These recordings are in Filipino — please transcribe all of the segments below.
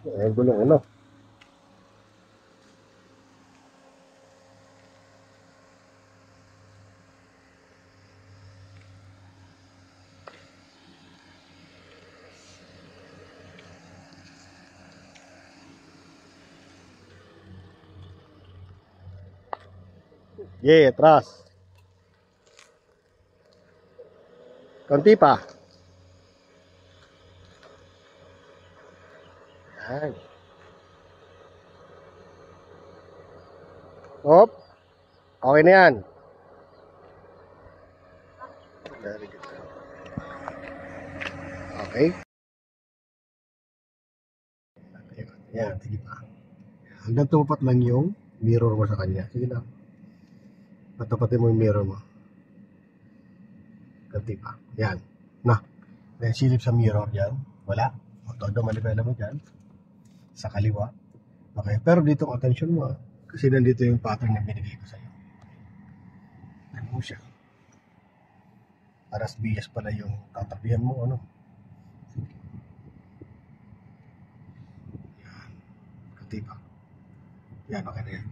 Ayan, gulong ano. Yeah, atras. Konti pa. Yan. Hop. Okay na yan. Very good. Okay. Yan, sige pa. Hanggang tumapat lang yung mirror mo sa kanya. Sige lang. Patapatin mo yung mirror mo. Konti pa. Yan. Na. May silip sa mirror yan. Wala. O, todo manipela mo dyan. Sa kaliwa. Okay. Pero dito ang attention mo. Kasi nandito yung pattern na binigay ko sa'yo. Ano mo siya. Aras bias pala yung tatapihan mo. Ano. Yan. Konti pa. Yan. Okay na yan.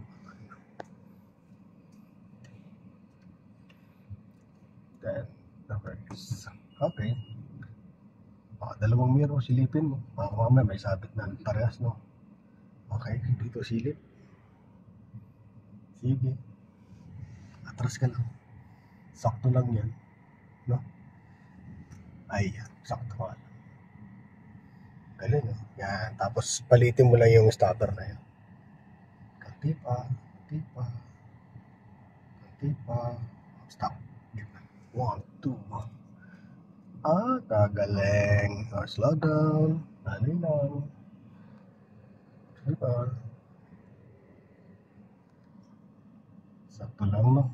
Then, reverse. Okay. Dalawang mirror, silipin mo. Mamaya may sabit na parehas, no? Okay, dito silip. Sige. Atras ka lang. Sakto lang yan. No? Ayan, sakto ka lang. Galing, no? Yan. Tapos, palitin mo lang yung starter na yan. Kanti pa. Kanti pa. Kanti pa. Stop. 1, 2. Kagaling. Slow down. Dali lang. Diba? Sakto lang, no?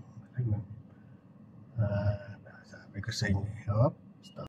Sabi ko sa inyo. Hop. Stop.